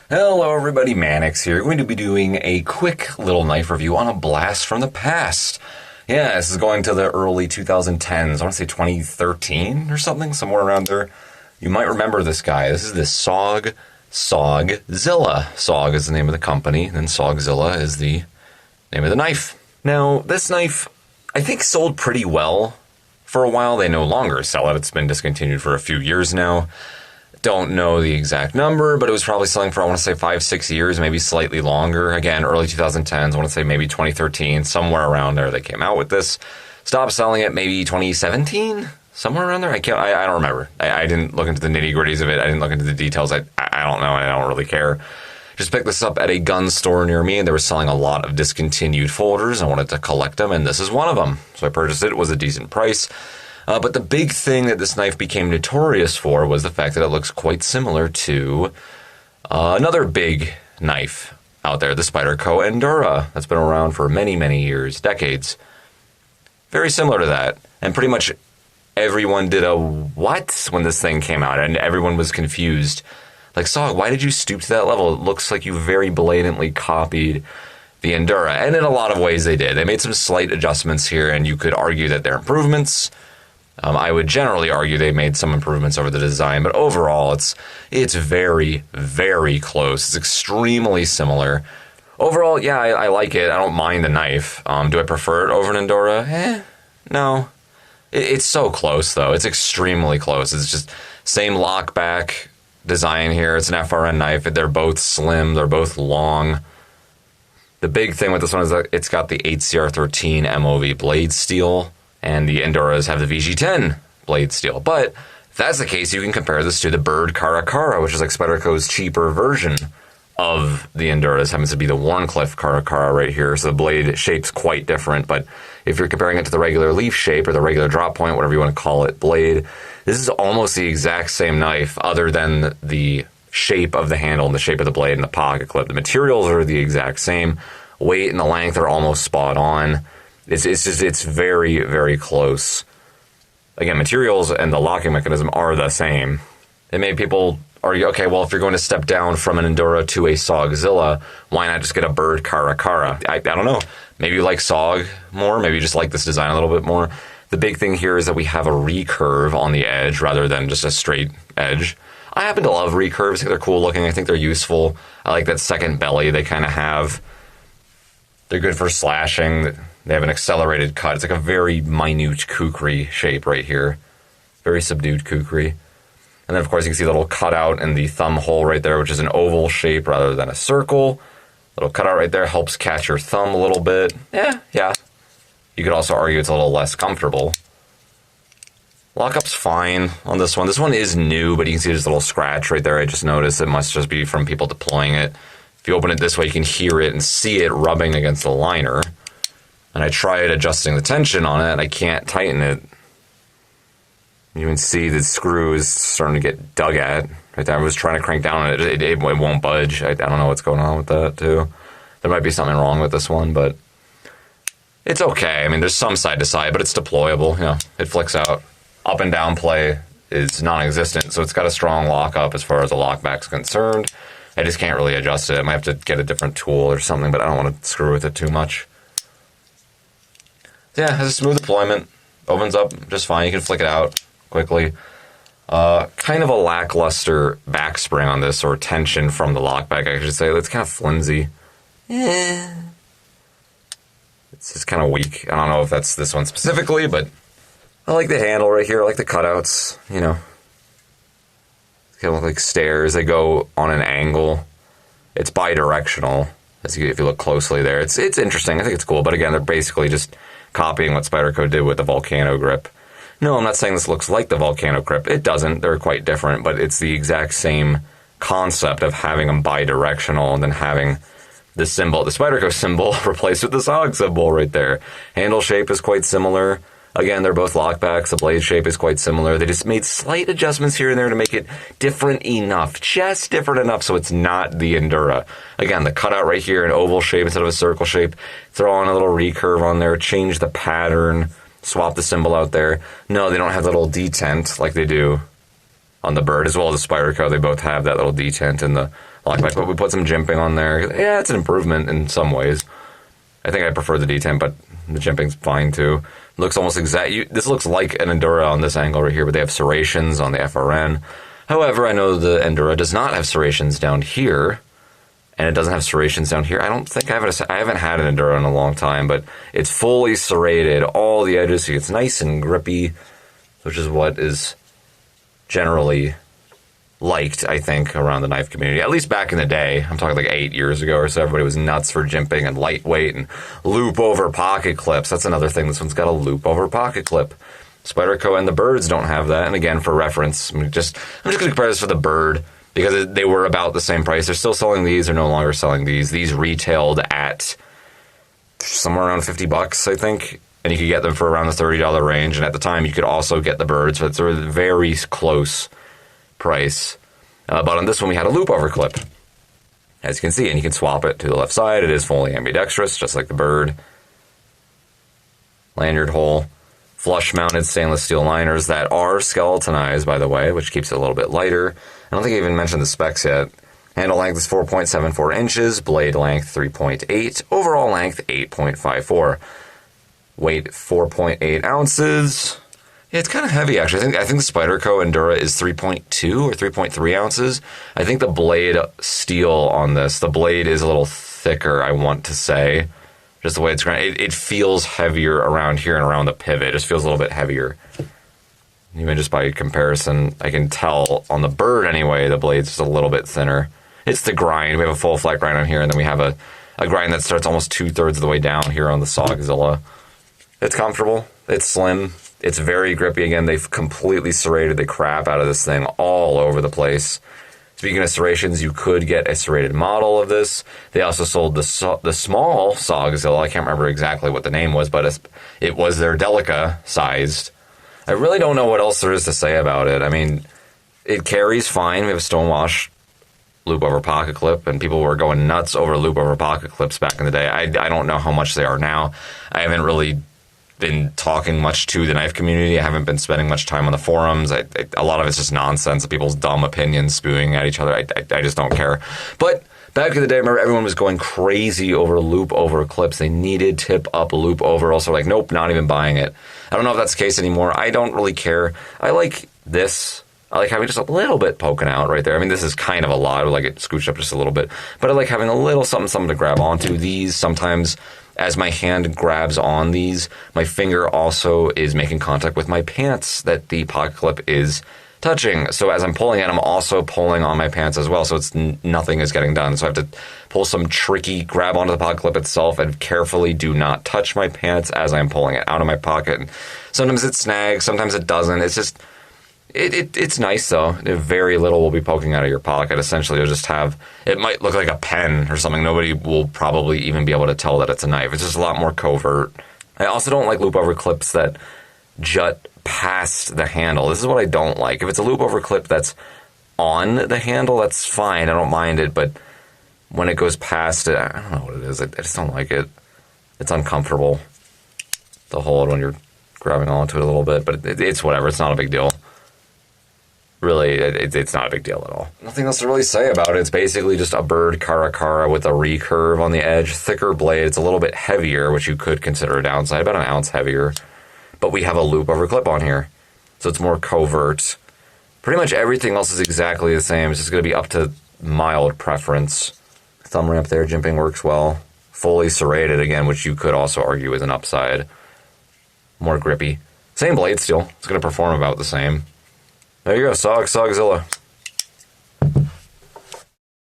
Hello everybody, Mannix here. We're going to be doing a quick little knife review on a blast from the past. Yeah, this is going to the early 2010s. I want to say 2013 or something, somewhere around there. You might remember this guy. This is the SOG SOGZilla. SOG is the name of the company, and SOGZilla is the name of the knife. Now, this knife, I think, sold pretty well for a while. They no longer sell it. It's been discontinued for a few years now. Don't know the exact number, but it was probably selling for, I want to say, 5-6 years, maybe slightly longer. Again, early 2010s, I want to say maybe 2013, somewhere around there they came out with this. Stopped selling it maybe 2017, somewhere around there. I don't remember. I didn't look into the nitty-gritties of it. I didn't look into the details. I don't know, and I don't really care. Just picked this up at a gun store near me, and they were selling a lot of discontinued folders. I wanted to collect them, and this is one of them. So I purchased it. It was a decent price. But the big thing that this knife became notorious for was the fact that it looks quite similar to another big knife out there, the Spyderco Endura. That's been around for many, many years, decades. Very similar to that. And pretty much everyone did a what when this thing came out, and everyone was confused. Like, SOG, why did you stoop to that level? It looks like you very blatantly copied the Endura. And in a lot of ways they did. They made some slight adjustments here, and you could argue that they're improvements. I would generally argue they made some improvements over the design, but overall it's very, very close. It's extremely similar. Overall, yeah, I like it. I don't mind the knife. Do I prefer it over an Endura? No. It's so close, though. It's extremely close. It's just same lockback design here. It's an FRN knife. They're both slim. They're both long. The big thing with this one is that it's got the 8CR13 MOV blade steel, and the Enduras have the VG10 blade steel. But if that's the case, you can compare this to the Bird Caracara, which is like Spyderco's cheaper version of the Enduras. Happens to be the Wharncliffe Caracara right here, so the blade shape's quite different. But if you're comparing it to the regular leaf shape or the regular drop point, whatever you want to call it, blade, this is almost the exact same knife other than the shape of the handle and the shape of the blade and the pocket clip. The materials are the exact same. Weight and the length are almost spot on. It's very, very close. Again, materials and the locking mechanism are the same. It made people argue, okay, well, if you're going to step down from an Endura to a SOGZilla, why not just get a Bird Caracara? I don't know. Maybe you like SOG more. Maybe you just like this design a little bit more. The big thing here is that we have a recurve on the edge rather than just a straight edge. I happen to love recurves. I think they're cool looking. I think they're useful. I like that second belly they kind of have. They're good for slashing. They have an accelerated cut. It's like a very minute kukri shape right here. Very subdued kukri. And then, of course, you can see the little cutout in the thumb hole right there, which is an oval shape rather than a circle. Little cutout right there helps catch your thumb a little bit. Yeah. You could also argue it's a little less comfortable. Lockup's fine on this one. This one is new, but you can see there's a little scratch right there. I just noticed it must just be from people deploying it. If you open it this way, you can hear it and see it rubbing against the liner. And I tried adjusting the tension on it, and I can't tighten it. You can see the screw is starting to get dug at. Right there, I was trying to crank down on it. It won't budge. I don't know what's going on with that, too. There might be something wrong with this one, but it's okay. I mean, there's some side to side, but it's deployable. You know, it flicks out. Up and down play is non-existent, so it's got a strong lockup as far as the lockback's concerned. I just can't really adjust it. I might have to get a different tool or something, but I don't want to screw with it too much. Yeah, it has a smooth deployment. Opens up just fine. You can flick it out quickly. Kind of a lackluster back spring on this, or tension from the lockback, I should say. It's kind of flimsy. It's just kind of weak. I don't know if that's this one specifically, but I like the handle right here. I like the cutouts, you know. It's kind of look like stairs. They go on an angle. It's bi-directional, if you look closely there. It's interesting. I think it's cool, but again, they're basically just copying what Spyderco did with the Volcano grip. No, I'm not saying this looks like the Volcano grip. It doesn't. They're quite different, but it's the exact same concept of having them bi-directional and then having the symbol, the Spyderco symbol, replaced with the SOG symbol right there. Handle shape is quite similar. Again, they're both lockbacks. The blade shape is quite similar. They just made slight adjustments here and there to make it different enough, just different enough so it's not the Endura. Again, the cutout right here, an oval shape instead of a circle shape. Throw on a little recurve on there, change the pattern, swap the symbol out there. No, they don't have that little detent like they do on the Bird, as well as the Spyderco. They both have that little detent in the lockback, but we put some jimping on there. Yeah, it's an improvement in some ways. I think I prefer the detent, but the jimping's fine too. Looks almost exact. This looks like an Endura on this angle right here, but they have serrations on the FRN. However, I know the Endura does not have serrations down here, and it doesn't have serrations down here. I don't think I haven't had an Endura in a long time, but it's fully serrated, all the edges, so it's nice and grippy, which is what is generally liked, I think, around the knife community. At least back in the day. I'm talking like 8 years ago or so. Everybody was nuts for jimping and lightweight and loop over pocket clips. That's another thing. This one's got a loop over pocket clip. Spyderco and the Birds don't have that. And again, for reference, I'm just going to compare this for the Bird because they were about the same price. They're still selling these. They're no longer selling these. These retailed at somewhere around $50, I think. And you could get them for around the $30 range. And at the time, you could also get the Birds. So it's a very close price. But on this one, we had a loop over clip, as you can see, and you can swap it to the left side. It is fully ambidextrous, just like the Bird. Lanyard hole, flush mounted stainless steel liners that are skeletonized, by the way, which keeps it a little bit lighter. I don't think I even mentioned the specs yet. Handle length is 4.74 inches, blade length 3.8, overall length 8.54. Weight 4.8 ounces. Yeah, it's kind of heavy, actually. I think the Spyderco Endura is 3.2 or 3.3 ounces. I think the blade steel on this, the blade is a little thicker, I want to say. Just the way it's ground. It feels heavier around here and around the pivot. It just feels a little bit heavier. Even just by comparison, I can tell on the Bird anyway, the blade's just a little bit thinner. It's the grind. We have a full flat grind on here, and then we have a grind that starts almost 2/3 of the way down here on the SOGZilla. It's comfortable. It's slim. It's very grippy. Again, they've completely serrated the crap out of this thing all over the place. Speaking of serrations, you could get a serrated model of this. They also sold the small SOGZilla. I can't remember exactly what the name was, but it was their Delica sized. I really don't know what else there is to say about it. I mean, it carries fine. We have a stonewash loop over pocket clip, and people were going nuts over loop over pocket clips back in the day. I don't know how much they are now. I haven't really been talking much to the knife community. I haven't been spending much time on the forums. A lot of it's just nonsense, people's dumb opinions spewing at each other. I just don't care. But back in the day, I remember everyone was going crazy over loop over clips. They needed tip up loop over. Also, like, nope, not even buying it. I don't know if that's the case anymore. I don't really care. I like this. I like having just a little bit poking out right there. I mean, this is kind of a lot. I would like it scooched up just a little bit. But I like having a little something to grab onto. These sometimes, as my hand grabs on these, my finger also is making contact with my pants that the pocket clip is touching. So as I'm pulling it, I'm also pulling on my pants as well. So it's nothing is getting done. So I have to pull some tricky grab onto the pocket clip itself and carefully do not touch my pants as I'm pulling it out of my pocket. And sometimes it snags, sometimes it doesn't. It's just... It's nice, though. Very little will be poking out of your pocket. Essentially, you'll just have... It might look like a pen or something. Nobody will probably even be able to tell that it's a knife. It's just a lot more covert. I also don't like loop-over clips that jut past the handle. This is what I don't like. If it's a loop-over clip that's on the handle, that's fine. I don't mind it. But when it goes past it, I don't know what it is. I just don't like it. It's uncomfortable to hold when you're grabbing onto it a little bit. But it's whatever. It's not a big deal. Really, it's not a big deal at all. Nothing else to really say about it. It's basically just a Bird Cara with a recurve on the edge, thicker blade. It's a little bit heavier, which you could consider a downside, about an ounce heavier. But we have a loop over clip on here, so it's more covert. Pretty much everything else is exactly the same. It's just going to be up to mild preference. Thumb ramp there, jimping works well. Fully serrated again, which you could also argue is an upside. More grippy. Same blade steel. It's going to perform about the same. There you go, SOG SOGZilla.